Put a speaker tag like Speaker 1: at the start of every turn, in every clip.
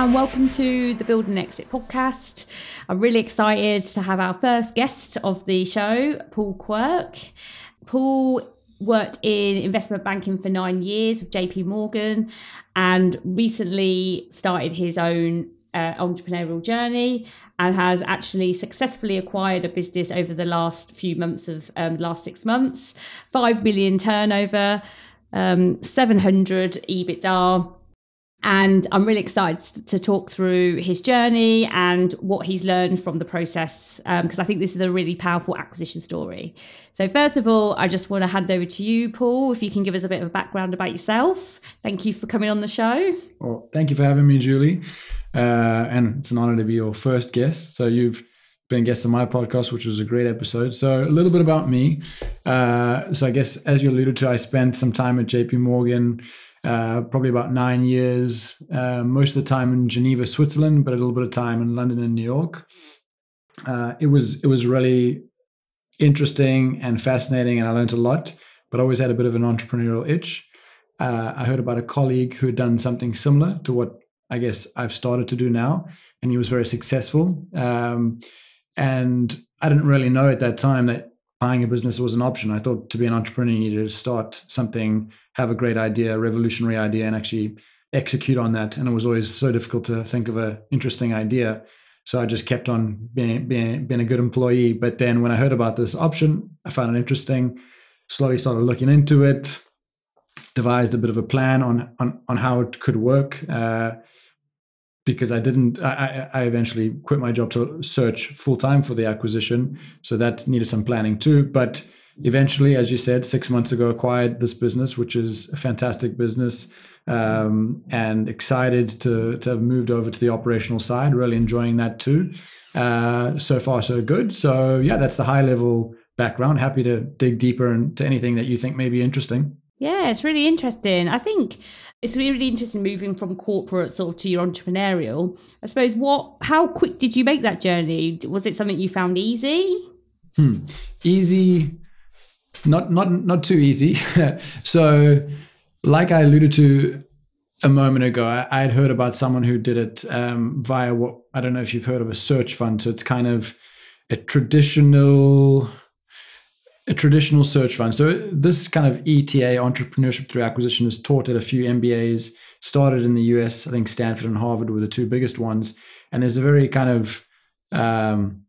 Speaker 1: and welcome to the Build and Exit podcast. I'm really excited to have our first guest of the show, Paul Quirk. Paul worked in investment banking for 9 years with JP Morgan and recently started his own entrepreneurial journey and has actually successfully acquired a business over the last few months of last 6 months, 5 million turnover, 700 EBITDA. And I'm really excited to talk through his journey and what he's learned from the process, because I think this is a really powerful acquisition story. So first of all, I just want to hand over to you, Paul, if you can give us a bit of a background about yourself. Thank you for coming on the show.
Speaker 2: Well, thank you for having me, Julie. And it's an honor to be your first guest. So you've been a guest on my podcast, which was a great episode. So a little bit about me. So I guess, as you alluded to, I spent some time at JP Morgan, probably about 9 years, most of the time in Geneva, Switzerland, but a little bit of time in London and New York. It was really interesting and fascinating, and I learned a lot, but I always had a bit of an entrepreneurial itch. I heard about a colleague who had done something similar to what I guess I've started to do now, and he was very successful. And I didn't really know at that time that buying a business was an option. I thought to be an entrepreneur, you needed to start something, have a great idea, a revolutionary idea, and actually execute on that. And it was always so difficult to think of an interesting idea. So I just kept on being a good employee. But then when I heard about this option, I found it interesting, slowly started looking into it, devised a bit of a plan on how it could work. Because I eventually quit my job to search full-time for the acquisition. So that needed some planning too. But eventually, as you said, 6 months ago, acquired this business, which is a fantastic business, and excited to have moved over to the operational side, really enjoying that too. So far, so good. So yeah, that's the high-level background. Happy to dig deeper into anything that you think may be interesting.
Speaker 1: Yeah, it's really interesting. I think it's really interesting moving from corporate sort of to your entrepreneurial. I suppose, how quick did you make that journey? Was it something you found easy?
Speaker 2: Easy, not too easy. So like I alluded to a moment ago, I had heard about someone who did it via what, I don't know if you've heard of a search fund. So it's kind of a traditional search fund. So this kind of ETA, entrepreneurship through acquisition, is taught at a few MBAs, started in the US. I think Stanford and Harvard were the two biggest ones. And there's a very kind of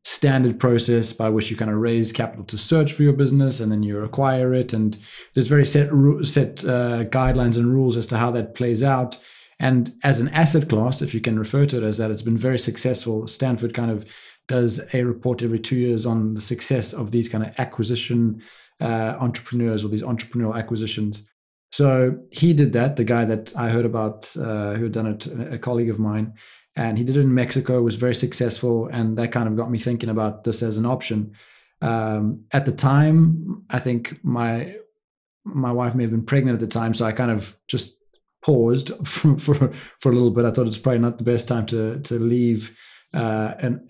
Speaker 2: standard process by which you kind of raise capital to search for your business, and then you acquire it. And there's very set guidelines and rules as to how that plays out. And as an asset class, if you can refer to it as that, it's been very successful. Stanford kind of does a report every 2 years on the success of these kind of acquisition entrepreneurs, or these entrepreneurial acquisitions. So he did that, the guy that I heard about who had done it, a colleague of mine, and he did it in Mexico, was very successful, and that kind of got me thinking about this as an option. At the time, I think my wife may have been pregnant at the time, so I kind of just paused for a little bit. I thought it's probably not the best time to leave the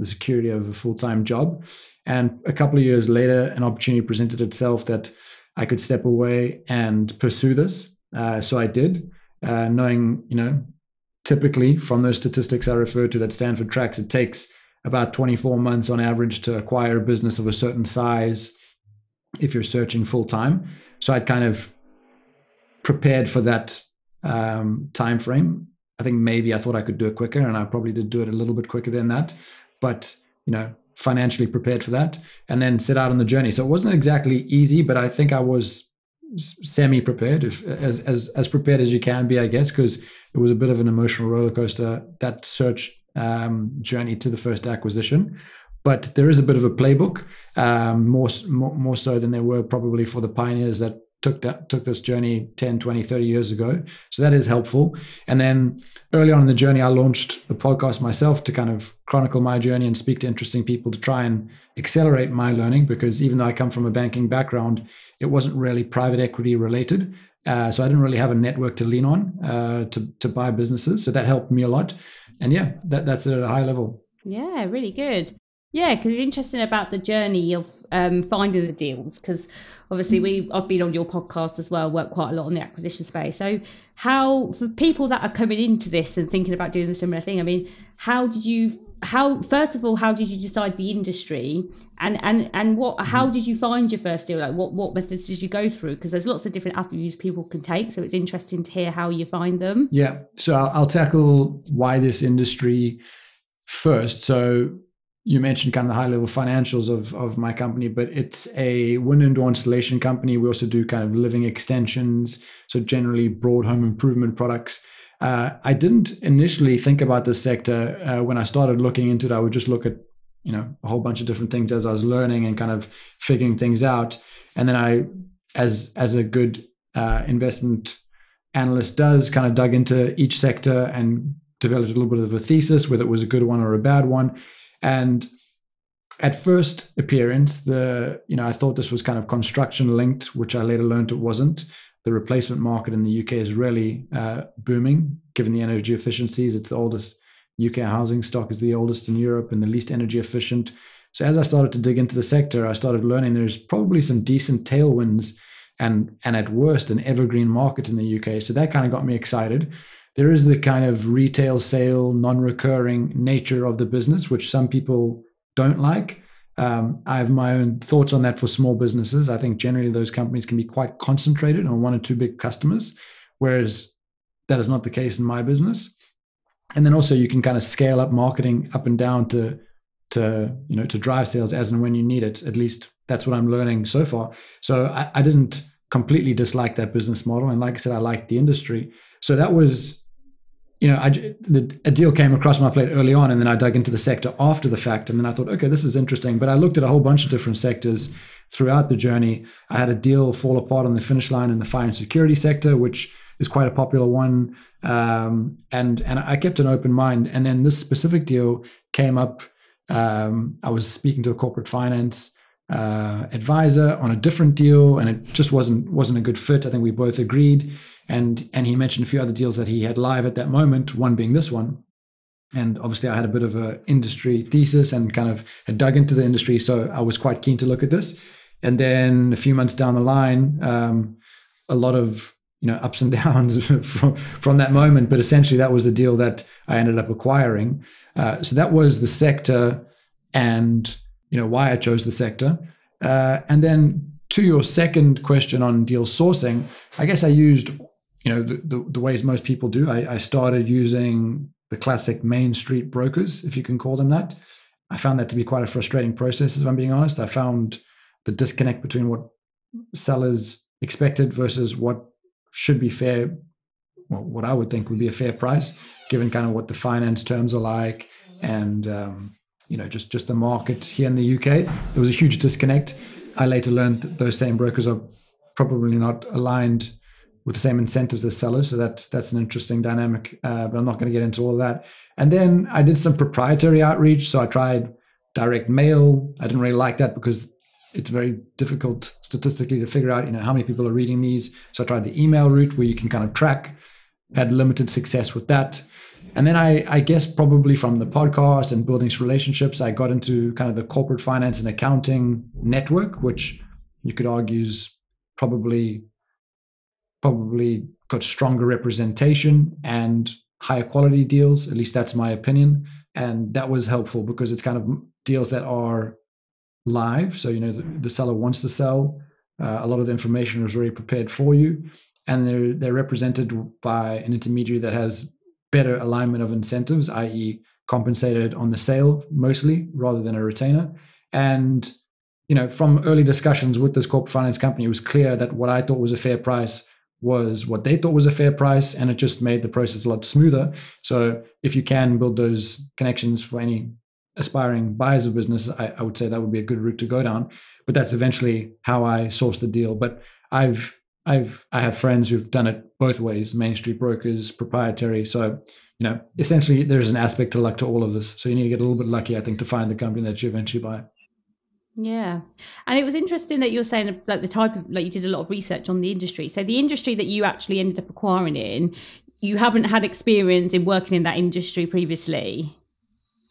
Speaker 2: security of a full-time job. And a couple of years later, an opportunity presented itself that I could step away and pursue this. So I did, knowing, typically from those statistics I referred to that Stanford tracks, it takes about 24 months on average to acquire a business of a certain size if you're searching full-time. So I'd kind of prepared for that time frame. I think maybe I thought I could do it quicker, and I probably did do it a little bit quicker than that, but financially prepared for that, and then set out on the journey. So it wasn't exactly easy, but I think I was semi-prepared, as prepared as you can be, I guess, because it was a bit of an emotional roller coaster, that search journey to the first acquisition. But there is a bit of a playbook, more so than there were probably for the pioneers that took this journey 10, 20, 30 years ago. So that is helpful. And then early on in the journey, I launched a podcast myself to kind of chronicle my journey and speak to interesting people to try and accelerate my learning, because even though I come from a banking background, it wasn't really private equity related. So I didn't really have a network to lean on to buy businesses. So that helped me a lot. And yeah, that's at a high level.
Speaker 1: Yeah, really good. Yeah, because it's interesting about the journey of finding the deals. Because obviously, I've been on your podcast as well, work quite a lot on the acquisition space. So, how for people that are coming into this and thinking about doing a similar thing, I mean, first of all, how did you decide the industry, and how did you find your first deal? Like, what methods did you go through? Because there's lots of different avenues people can take. So it's interesting to hear how you find them.
Speaker 2: Yeah. So I'll tackle why this industry first. So you mentioned kind of the high level financials of my company, but it's a window and door installation company. We also do kind of living extensions, so generally broad home improvement products. I didn't initially think about this sector when I started looking into it. I would just look at a whole bunch of different things as I was learning and kind of figuring things out. And then I, as a good investment analyst does, kind of dug into each sector and developed a little bit of a thesis, whether it was a good one or a bad one. And at first appearance, I thought this was kind of construction linked, which I later learned it wasn't. The replacement market in the UK is really booming, given the energy efficiencies. It's the oldest. UK housing stock is the oldest in Europe and the least energy efficient. So as I started to dig into the sector, I started learning there's probably some decent tailwinds and at worst an evergreen market in the UK. So that kind of got me excited. There is the kind of retail sale, non-recurring nature of the business, which some people don't like. I have my own thoughts on that for small businesses. I think generally those companies can be quite concentrated on one or two big customers, whereas that is not the case in my business. And then also you can kind of scale up marketing up and down to drive sales as and when you need it. At least that's what I'm learning so far. So I didn't completely dislike that business model. And like I said, I liked the industry. So that was, a deal came across my plate early on, and then I dug into the sector after the fact. And then I thought, okay, this is interesting. But I looked at a whole bunch of different sectors throughout the journey. I had a deal fall apart on the finish line in the fire and security sector, which is quite a popular one. And I kept an open mind. And then this specific deal came up. I was speaking to a corporate finance advisor on a different deal, and it just wasn't a good fit. I think we both agreed. And he mentioned a few other deals that he had live at that moment, one being this one. And obviously I had a bit of an industry thesis and kind of had dug into the industry. So I was quite keen to look at this. And then a few months down the line, a lot of ups and downs from that moment. But essentially that was the deal that I ended up acquiring. So that was the sector and why I chose the sector. And then to your second question on deal sourcing, I guess I used the ways most people do. I started using the classic main street brokers, if you can call them that. I found that to be quite a frustrating process, if I'm being honest. I found the disconnect between what sellers expected versus what should be fair, well, what I would think would be a fair price, given kind of what the finance terms are like and just the market here in the UK. There was a huge disconnect. I later learned that those same brokers are probably not aligned with the same incentives as sellers. So that's an interesting dynamic, but I'm not going to get into all of that. And then I did some proprietary outreach. So I tried direct mail. I didn't really like that because it's very difficult statistically to figure out, how many people are reading these. So I tried the email route where you can kind of track, had limited success with that. And then I guess probably from the podcast and building relationships, I got into kind of the corporate finance and accounting network, which you could argue is probably got stronger representation and higher quality deals. At least that's my opinion. And that was helpful because it's kind of deals that are live. So, the seller wants to sell. A lot of the information is already prepared for you. And they're represented by an intermediary that has better alignment of incentives, i.e. compensated on the sale mostly rather than a retainer. And, from early discussions with this corporate finance company, it was clear that what I thought was a fair price was what they thought was a fair price, and it just made the process a lot smoother. So if you can build those connections for any aspiring buyers of business, I would say that would be a good route to go down. But that's eventually how I sourced the deal. But I have friends who've done it both ways, main street brokers, proprietary. So, essentially there's an aspect to luck to all of this. So you need to get a little bit lucky, I think, to find the company that you eventually buy.
Speaker 1: Yeah. And it was interesting that you're saying like the type of, like you did a lot of research on the industry. So the industry that you actually ended up acquiring in, you haven't had experience in working in that industry previously.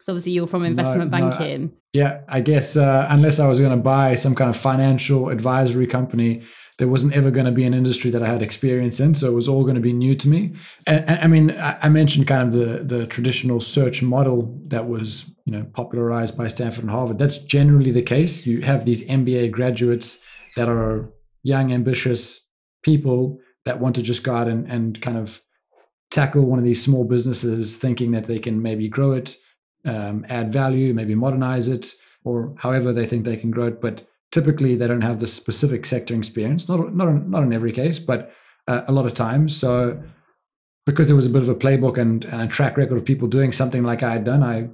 Speaker 1: Because obviously you're from investment banking.
Speaker 2: Yeah, I guess unless I was going to buy some kind of financial advisory company, there wasn't ever going to be an industry that I had experience in. So it was all going to be new to me. And I mean, I mentioned kind of the traditional search model that was, popularized by Stanford and Harvard. That's generally the case. You have these MBA graduates that are young, ambitious people that want to just go out and kind of tackle one of these small businesses, thinking that they can maybe grow it, add value, maybe modernize it, or however they think they can grow it. But typically, they don't have the specific sector experience. Not in every case, but a lot of times. So, because there was a bit of a playbook and a track record of people doing something like I had done, I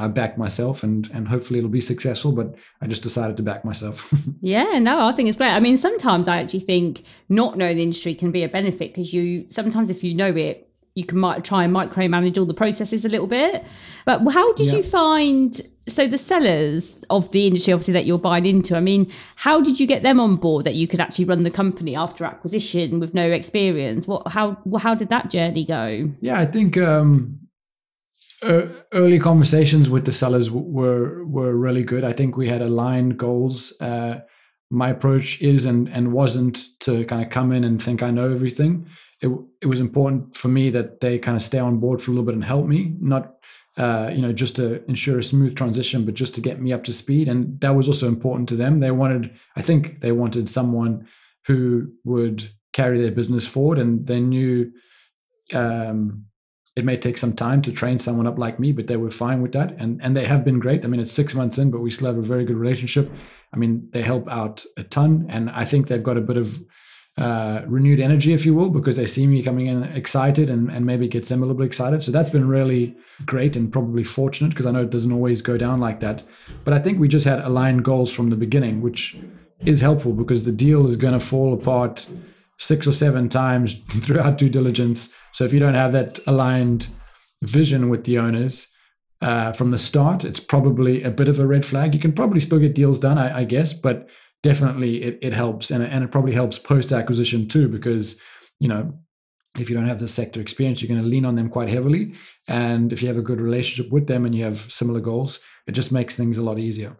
Speaker 2: backed myself, and hopefully it'll be successful. But I just decided to back myself.
Speaker 1: Yeah, no, I think it's great. I mean, sometimes I actually think not knowing the industry can be a benefit, because sometimes if you know it, you can try and micromanage all the processes a little bit. But how did you find, so the sellers of the industry, obviously, that you're buying into, I mean, how did you get them on board that you could actually run the company after acquisition with no experience? How did that journey go?
Speaker 2: Yeah, I think early conversations with the sellers were really good. I think we had aligned goals. My approach is and wasn't to kind of come in and think I know everything. It was important for me that they kind of stay on board for a little bit and help me, not just to ensure a smooth transition, but just to get me up to speed. And that was also important to them. I think they wanted someone who would carry their business forward, and they knew it may take some time to train someone up like me, but they were fine with that. And they have been great. I mean, it's 6 months in, but we still have a very good relationship. I mean, they help out a ton, and I think they've got a bit of renewed energy, if you will, because they see me coming in excited, and maybe gets them a little bit excited. So that's been really great and probably fortunate, because I know it doesn't always go down like that. But I think we just had aligned goals from the beginning, which is helpful, because the deal is going to fall apart 6 or 7 times throughout due diligence. So if you don't have that aligned vision with the owners from the start, it's probably a bit of a red flag. You can probably still get deals done, I guess, but definitely it helps, and it probably helps post-acquisition too, because if you don't have the sector experience, you're going to lean on them quite heavily. And if you have a good relationship with them and you have similar goals, it just makes things a lot easier.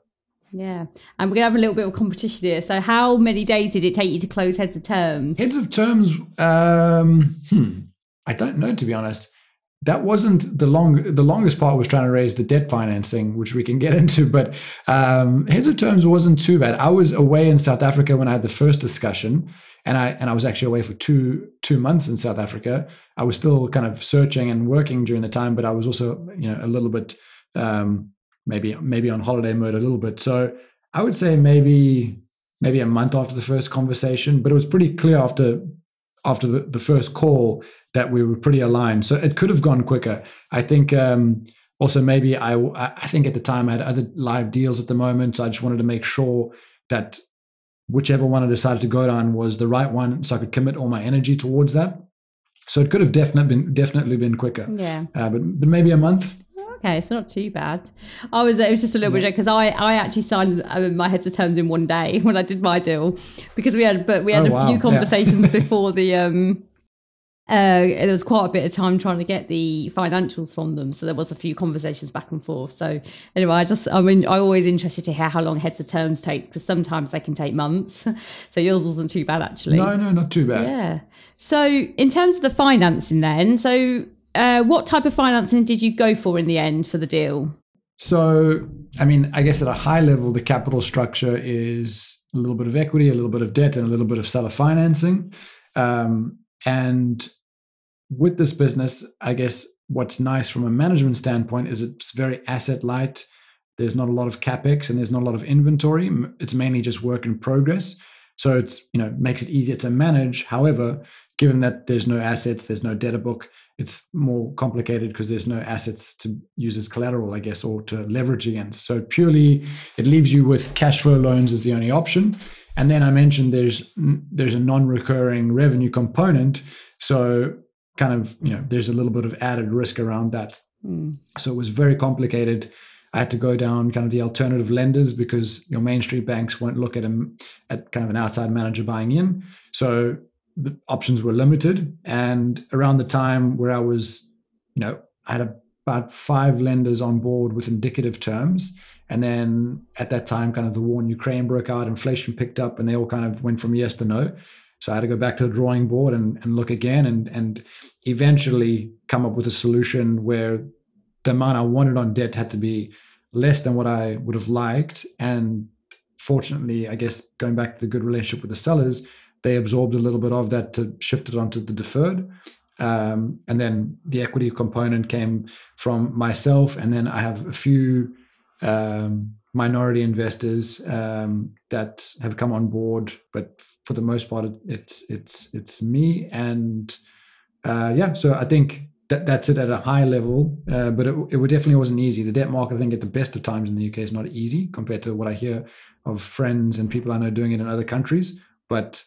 Speaker 1: Yeah. And we're going to have a little bit of competition here. So how many days did it take you to close heads of terms?
Speaker 2: Heads of terms, I don't know, to be honest. That wasn't the longest part was trying to raise the debt financing, which we can get into, but heads of terms wasn't too bad. I was away in South Africa when I had the first discussion, and I was actually away for two months in South Africa. I was still kind of searching and working during the time, but I was also a little bit maybe on holiday mode a little bit. So I would say maybe a month after the first conversation, but it was pretty clear after the first call that we were pretty aligned. So it could have gone quicker. I think also maybe I think at the time I had other live deals at the moment. So I just wanted to make sure that whichever one I decided to go down was the right one, so I could commit all my energy towards that. So it could have definitely been quicker.
Speaker 1: Yeah.
Speaker 2: But maybe a month.
Speaker 1: Okay, so not too bad. It was just a little bit because I actually signed my heads of terms in one day when I did my deal, because we had a few conversations before the there was quite a bit of time trying to get the financials from them, so there was a few conversations back and forth. So anyway, I'm always interested to hear how long heads of terms takes, because sometimes they can take months. So yours wasn't too bad, actually.
Speaker 2: No, not too bad.
Speaker 1: Yeah. So in terms of the financing then, what type of financing did you go for in the end for the deal?
Speaker 2: So, I mean, I guess at a high level, the capital structure is a little bit of equity, a little bit of debt, and a little bit of seller financing. And with this business, I guess what's nice from a management standpoint is it's very asset light. There's not a lot of capex and there's not a lot of inventory. It's mainly just work in progress. So it's, makes it easier to manage. However, given that there's no assets, there's no debtor book, it's more complicated because there's no assets to use as collateral, I guess, or to leverage against. So purely, it leaves you with cash flow loans as the only option. And then I mentioned there's a non-recurring revenue component. So kind of, there's a little bit of added risk around that. So it was very complicated. I had to go down kind of the alternative lenders because your Main Street banks won't look at kind of an outside manager buying in. So the options were limited. And around the time where I was, I had a about 5 lenders on board with indicative terms. And then at that time, kind of the war in Ukraine broke out, inflation picked up, and they all kind of went from yes to no. So I had to go back to the drawing board and look again and eventually come up with a solution where the amount I wanted on debt had to be less than what I would have liked. And fortunately, I guess going back to the good relationship with the sellers, they absorbed a little bit of that to shift it onto the deferred. And then the equity component came from myself. And then I have a few minority investors that have come on board, but for the most part, it's me. And so I think that's it at a high level, but it definitely wasn't easy. The debt market, I think, at the best of times in the UK is not easy compared to what I hear of friends and people I know doing it in other countries. But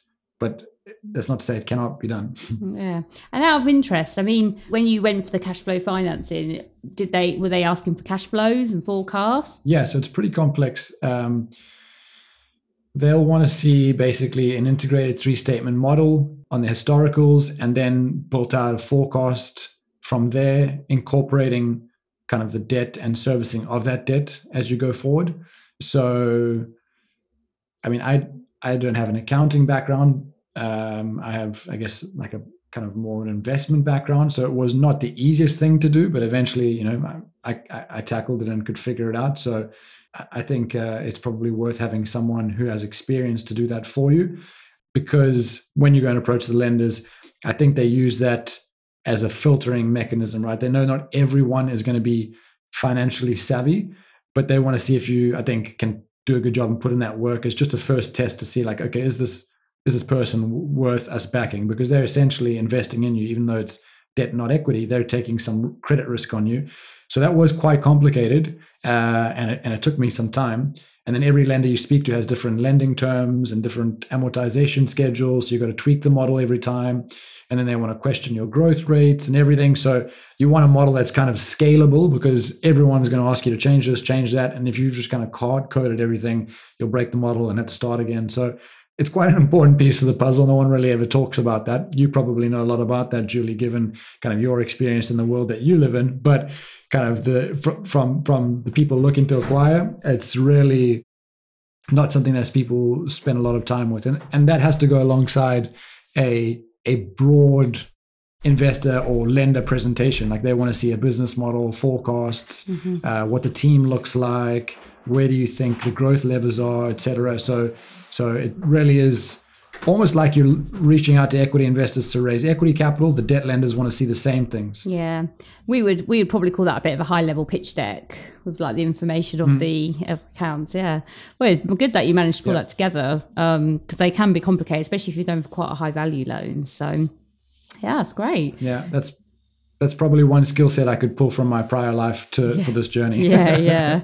Speaker 2: that's not to say it cannot be done.
Speaker 1: Yeah. And out of interest, I mean, when you went for the cash flow financing, were they asking for cash flows and forecasts?
Speaker 2: Yeah, so it's pretty complex. They'll want to see basically an integrated 3-statement model on the historicals, and then built out a forecast from there, incorporating kind of the debt and servicing of that debt as you go forward. So, I mean, I don't have an accounting background. I have, I guess, like a kind of more an investment background. So it was not the easiest thing to do, but eventually, I tackled it and could figure it out. So I think it's probably worth having someone who has experience to do that for you, because when you go and approach the lenders, I think they use that as a filtering mechanism, right? They know not everyone is going to be financially savvy, but they want to see if you, I think, can do a good job and put in that work as just a first test to see, like, okay, is this person worth us backing? Because they're essentially investing in you, even though it's debt, not equity. They're taking some credit risk on you. So that was quite complicated, and it took me some time. And then every lender you speak to has different lending terms and different amortization schedules. So you've got to tweak the model every time. And then they want to question your growth rates and everything. So you want a model that's kind of scalable, because everyone's going to ask you to change this, change that. And if you just kind of hard-coded everything, you'll break the model and have to start again. So it's quite an important piece of the puzzle. No one really ever talks about that. You probably know a lot about that, Julie, given kind of your experience in the world that you live in. But kind of from the people looking to acquire, it's really not something that people spend a lot of time with. And that has to go alongside a broad investor or lender presentation. Like, they want to see a business model, forecasts, what the team looks like, where do you think the growth levers are, etc. So it really is almost like you're reaching out to equity investors to raise equity capital. The debt lenders want to see the same things.
Speaker 1: Yeah, we would probably call that a bit of a high level pitch deck with like the information of the accounts. Yeah, well, it's good that you managed to pull that together, because they can be complicated, especially if you're going for quite a high value loan. So yeah, that's great.
Speaker 2: Yeah, that's probably one skill set I could pull from my prior life for this journey.
Speaker 1: Yeah.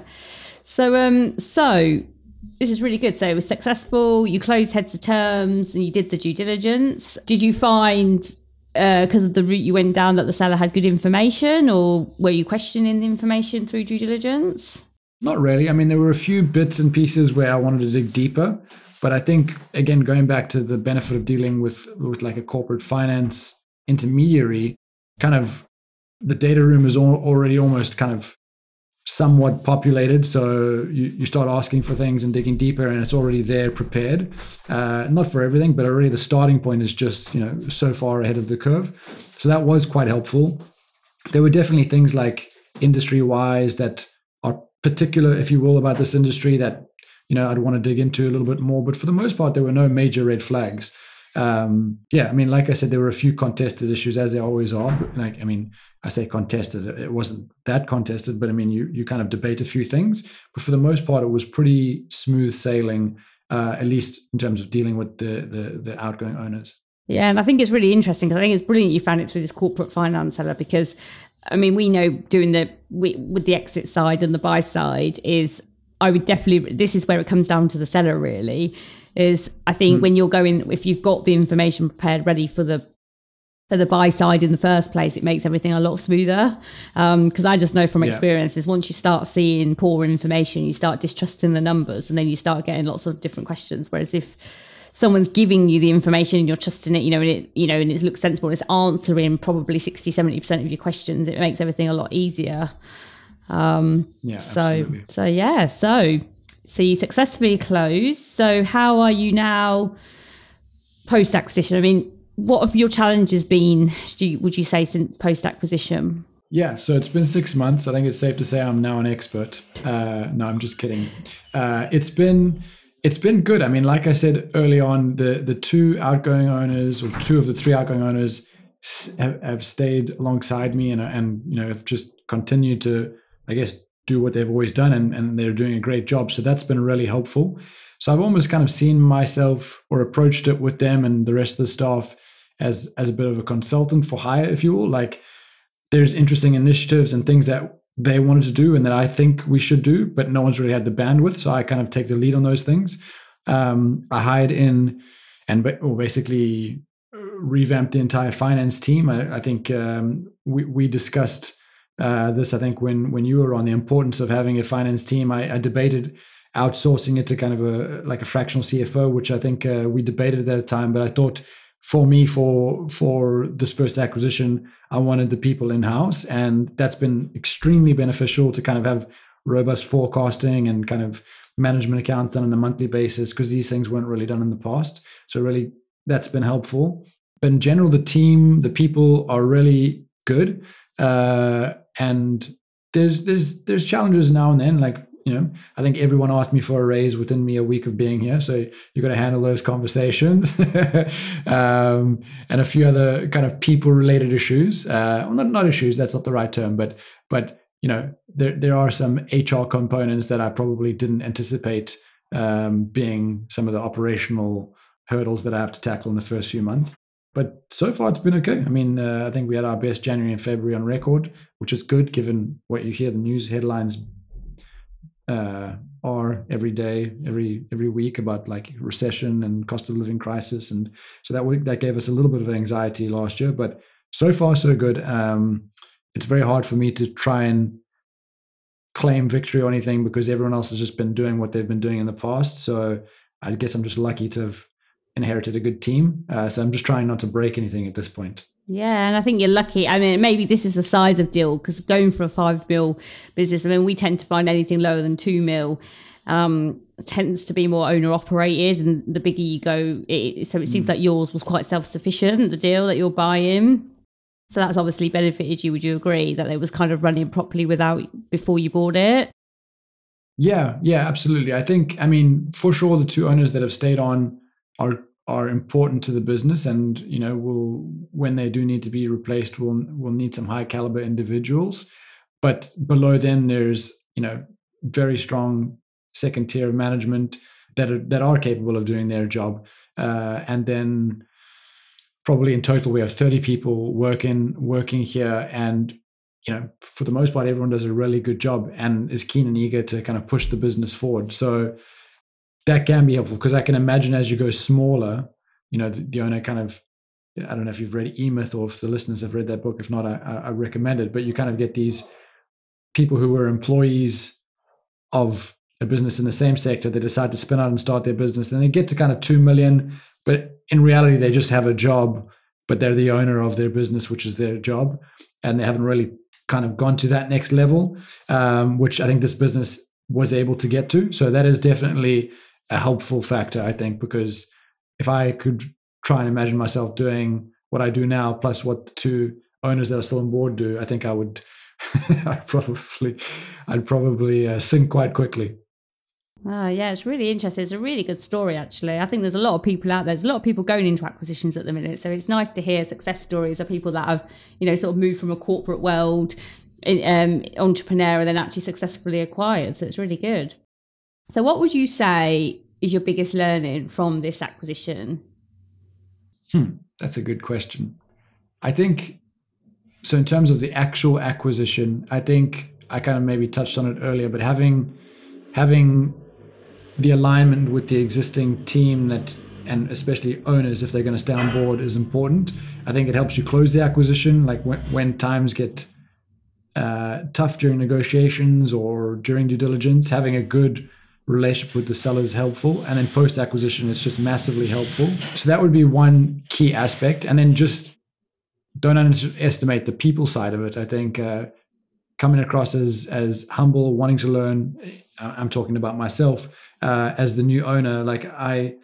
Speaker 1: So this is really good. So it was successful. You closed heads of terms and you did the due diligence. Did you find, because of the route you went down, that the seller had good information, or were you questioning the information through due diligence?
Speaker 2: Not really. I mean, there were a few bits and pieces where I wanted to dig deeper. But I think, again, going back to the benefit of dealing with like a corporate finance intermediary, kind of the data room is already almost kind of somewhat populated. So you start asking for things and digging deeper, and it's already there prepared. Not for everything, but already the starting point is just, so far ahead of the curve. So that was quite helpful. There were definitely things like industry-wise that are particular, if you will, about this industry that, I'd want to dig into a little bit more. But for the most part, there were no major red flags. I mean, like I said, there were a few contested issues, as there always are. Like, I mean, I say contested, it wasn't that contested, but I mean, you kind of debate a few things. But for the most part, it was pretty smooth sailing, at least in terms of dealing with the outgoing owners.
Speaker 1: Yeah, and I think it's really interesting, because I think it's brilliant you found it through this corporate finance seller, because, I mean, we know doing with the exit side and the buy side is, I would definitely, this is where it comes down to the seller really, is I think when you're going, if you've got the information prepared ready for the buy side in the first place, it makes everything a lot smoother. Because I just know from experience is once you start seeing poor information, you start distrusting the numbers, and then you start getting lots of different questions. Whereas if someone's giving you the information and you're trusting it, and it looks sensible, it's answering probably 60-70% of your questions, it makes everything a lot easier.
Speaker 2: Absolutely.
Speaker 1: So you successfully closed. So how are you now post acquisition? I mean, what have your challenges been, would you say, since post acquisition?
Speaker 2: Yeah, so it's been 6 months. I think it's safe to say I'm now an expert. No, I'm just kidding. It's been good. I mean, like I said early on, the two outgoing owners, or two of the three outgoing owners, have stayed alongside me and have just continued to, I guess, do what they've always done, and they're doing a great job. So that's been really helpful. So I've almost kind of seen myself, or approached it with them and the rest of the staff as a bit of a consultant for hire, if you will. Like, there's interesting initiatives and things that they wanted to do and that I think we should do, but no one's really had the bandwidth. So I kind of take the lead on those things. I hired in and basically revamped the entire finance team. I think we discussed this, I think, when you were on, the importance of having a finance team. I debated outsourcing it to kind of a fractional CFO, which I think we debated at that time. But I thought, for me, for this first acquisition, I wanted the people in-house, and that's been extremely beneficial to kind of have robust forecasting and kind of management accounts done on a monthly basis, because these things weren't really done in the past. So really, that's been helpful. But in general, the team, the people are really good, and there's challenges now and then. Like, I think everyone asked me for a raise within a week of being here. So you've got to handle those conversations, and a few other kind of people-related issues. Well, not issues. That's not the right term, but there are some HR components that I probably didn't anticipate, being some of the operational hurdles that I have to tackle in the first few months. But so far, it's been okay. I mean, I think we had our best January and February on record, which is good given what you hear the news headlines are every day, every week, about like recession and cost of living crisis, and so that gave us a little bit of anxiety last year. But so far, so good. It's very hard for me to try and claim victory or anything, because everyone else has just been doing what they've been doing in the past. So I guess I'm just lucky to have inherited a good team. So I'm just trying not to break anything at this point.
Speaker 1: Yeah, and I think you're lucky. I mean, maybe this is the size of deal, because going for a 5 mil business, I mean, we tend to find anything lower than 2 mil tends to be more owner operated, and the bigger you go, so it seems like yours was quite self-sufficient, the deal that you're buying. So that's obviously benefited you. Would you agree that it was kind of running properly before you bought it?
Speaker 2: Yeah, absolutely. I mean, for sure, the two owners that have stayed on are important to the business, and when they do need to be replaced, we'll need some high caliber individuals. But below them, there's very strong second tier management that are capable of doing their job, and then probably in total we have 30 people working here, and for the most part, everyone does a really good job and is keen and eager to kind of push the business forward. So that can be helpful, because I can imagine as you go smaller, the owner kind of, I don't know if you've read E-Myth or if the listeners have read that book. If not, I recommend it. But you kind of get these people who were employees of a business in the same sector. They decide to spin out and start their business. Then they get to kind of 2 million, but in reality, they just have a job, but they're the owner of their business, which is their job. And they haven't really kind of gone to that next level, which I think this business was able to get to. So that is definitely a helpful factor, I think, because if I could try and imagine myself doing what I do now, plus what the two owners that are still on board do, I think I would, I'd probably sink quite quickly.
Speaker 1: Yeah, it's really interesting. It's a really good story, actually. I think there's a lot of people out there. There's a lot of people going into acquisitions at the minute. So it's nice to hear success stories of people that have, sort of moved from a corporate world, entrepreneur, and then actually successfully acquired. So it's really good. So what would you say is your biggest learning from this acquisition?
Speaker 2: That's a good question. I think, so in terms of the actual acquisition, I think I kind of maybe touched on it earlier, but having the alignment with the existing team and especially owners, if they're going to stay on board, is important. I think it helps you close the acquisition. Like when times get tough during negotiations or during due diligence, having a good relationship with the seller is helpful. And then post-acquisition, it's just massively helpful. So that would be one key aspect. And then just don't underestimate the people side of it. I think coming across as humble, wanting to learn, I'm talking about myself as the new owner. Like I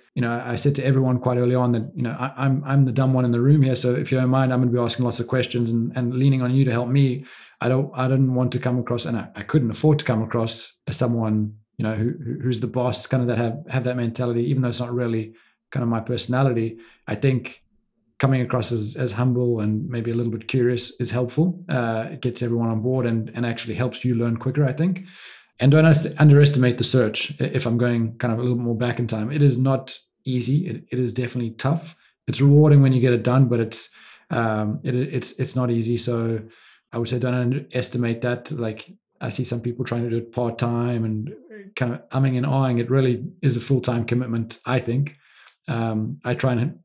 Speaker 2: said to everyone quite early on that, I'm the dumb one in the room here. So if you don't mind, I'm going to be asking lots of questions and leaning on you to help me. I didn't want to come across, and I couldn't afford to come across as someone, who's the boss, kind of that have that mentality, even though it's not really kind of my personality. I think coming across as humble and maybe a little bit curious is helpful. It gets everyone on board and actually helps you learn quicker, I think. And don't underestimate the search. If I'm going kind of a little bit more back in time, it is not easy. It is definitely tough. It's rewarding when you get it done, but it's not easy. So I would say don't underestimate that. Like I see some people trying to do it part-time and kind of umming and ahhing. It really is a full-time commitment, I think. I try and,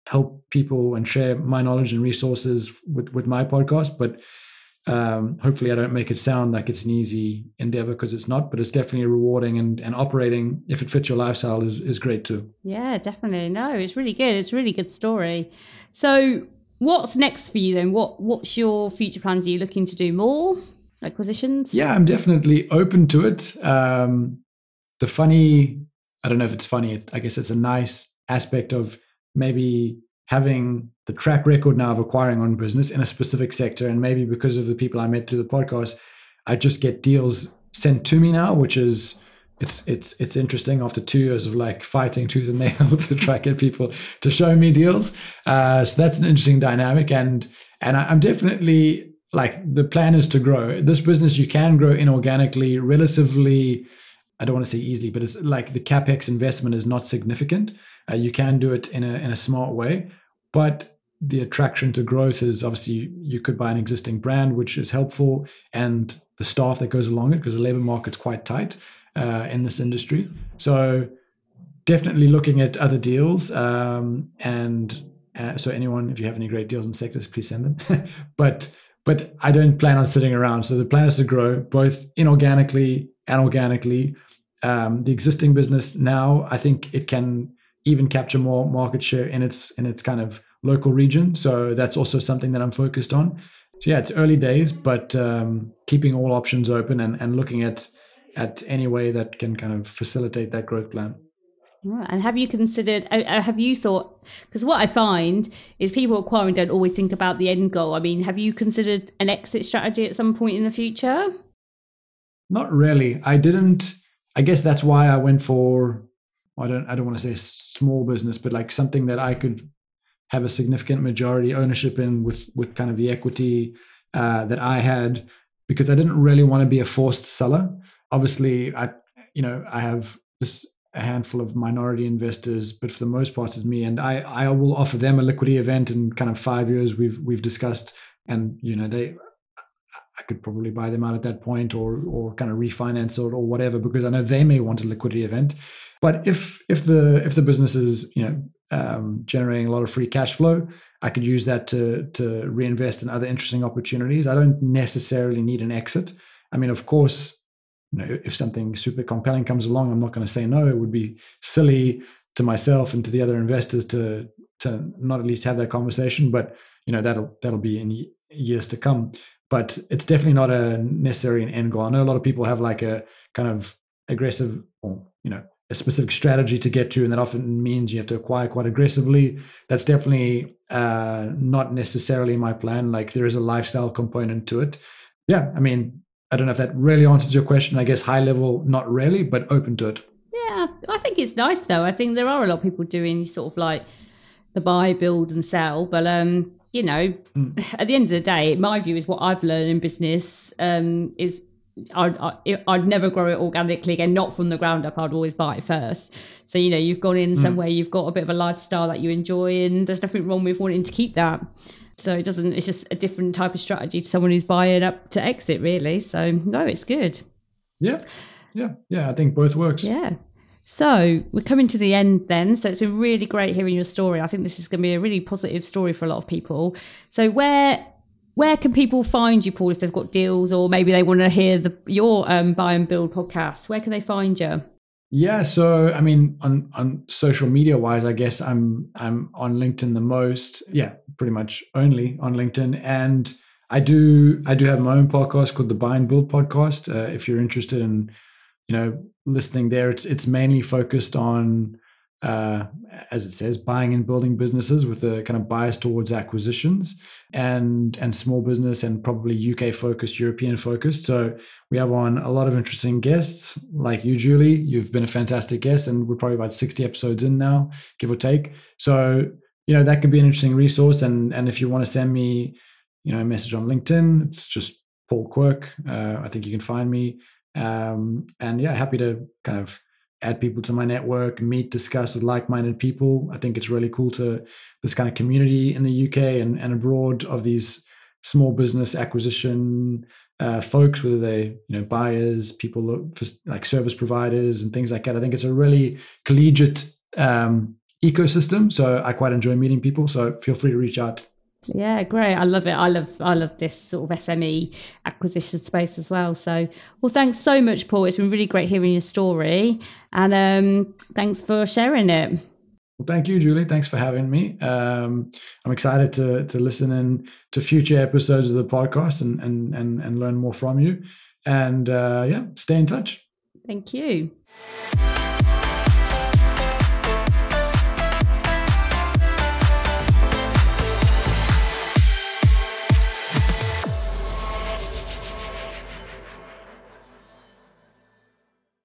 Speaker 2: help people and share my knowledge and resources with my podcast, but hopefully I don't make it sound like it's an easy endeavor, because it's not, but it's definitely rewarding, and operating, if it fits your lifestyle, is great too.
Speaker 1: Yeah, definitely. No, it's really good. It's a really good story. So what's next for you then? What's your future plans? Are you looking to do more acquisitions?
Speaker 2: Yeah, I'm definitely open to it. I don't know if it's funny. I guess it's a nice aspect of maybe having the track record now of acquiring on business in a specific sector. And maybe because of the people I met through the podcast, I just get deals sent to me now, which is, it's interesting after 2 years of like fighting tooth and nail to try to get people to show me deals. So that's an interesting dynamic. And I'm definitely, like, the plan is to grow this business. You can grow inorganically relatively, I don't want to say easily, but it's like the CapEx investment is not significant. You can do it in a smart way, but the attraction to growth is obviously you could buy an existing brand, which is helpful, and the staff that goes along it, because the labor market's quite tight in this industry. So definitely looking at other deals. So anyone, if you have any great deals in sectors, please send them. But I don't plan on sitting around. So the plan is to grow both inorganically and organically. The existing business now, I think it can even capture more market share in its kind of local region. So that's also something that I'm focused on. So yeah, it's early days, but keeping all options open and looking at any way that can kind of facilitate that growth plan.
Speaker 1: Right. And have you considered, have you thought, because what I find is people acquiring don't always think about the end goal. I mean, have you considered an exit strategy at some point in the future?
Speaker 2: Not really. I didn't. I guess that's why I went for, I don't want to say small business, but like something that I could have a significant majority ownership in with kind of the equity that I had, because I didn't really want to be a forced seller. Obviously, I have a handful of minority investors, but for the most part it's me, and I will offer them a liquidity event in kind of 5 years we've discussed, and I could probably buy them out at that point or kind of refinance or whatever, because I know they may want a liquidity event. But if the business is generating a lot of free cash flow, I could use that to reinvest in other interesting opportunities. I don't necessarily need an exit. I mean, of course, if something super compelling comes along, I'm not going to say no. It would be silly to myself and to the other investors to not at least have that conversation. But that'll be in years to come. But it's definitely not necessarily an end goal. I know a lot of people have like a kind of aggressive, or a specific strategy to get to, and that often means you have to acquire quite aggressively. That's definitely not necessarily my plan. Like, there is a lifestyle component to it. Yeah, I mean, I don't know if that really answers your question. I guess high level, not really, but open to it.
Speaker 1: Yeah, I think it's nice though. I think there are a lot of people doing sort of like the buy, build and sell. But, at the end of the day, my view is what I've learned in business is I'd never grow it organically again, not from the ground up. I'd always buy it first. So, you've gone in somewhere, you've got a bit of a lifestyle that you enjoy, and there's nothing wrong with wanting to keep that. So it's just a different type of strategy to someone who's buying up to exit, really. So no, it's good. Yeah.
Speaker 2: I think both works.
Speaker 1: Yeah. So we're coming to the end then. So it's been really great hearing your story. I think this is going to be a really positive story for a lot of people. So where Where can people find you, Paul, if they've got deals, or maybe they want to hear your buy and build podcast? Where can they find you?
Speaker 2: Yeah, so I mean, on social media wise, I guess I'm on LinkedIn the most. Yeah, pretty much only on LinkedIn, and I do have my own podcast called the Buy and Build Podcast. If you're interested in, listening there, it's mainly focused on, as it says, buying and building businesses with a kind of bias towards acquisitions and small business, and probably UK focused, European focused. So we have on a lot of interesting guests like you, Julie. You've been a fantastic guest, and we're probably about 60 episodes in now, give or take. So, that could be an interesting resource. And if you want to send me, a message on LinkedIn, it's just Paul Quirk. I think you can find me. And yeah, happy to kind of add people to my network, meet, discuss with like-minded people. I think it's really cool to this kind of community in the UK and abroad of these small business acquisition folks, whether they buyers, people look for like service providers and things like that. I think it's a really collegiate ecosystem. So I quite enjoy meeting people. So feel free to reach out.
Speaker 1: Yeah, great. I love it. I love this sort of SME acquisition space as well. So, well, thanks so much, Paul. It's been really great hearing your story, and thanks for sharing it.
Speaker 2: Well, thank you, Julie. Thanks for having me. I'm excited to listen in to future episodes of the podcast and learn more from you. And yeah, stay in touch.
Speaker 1: Thank you.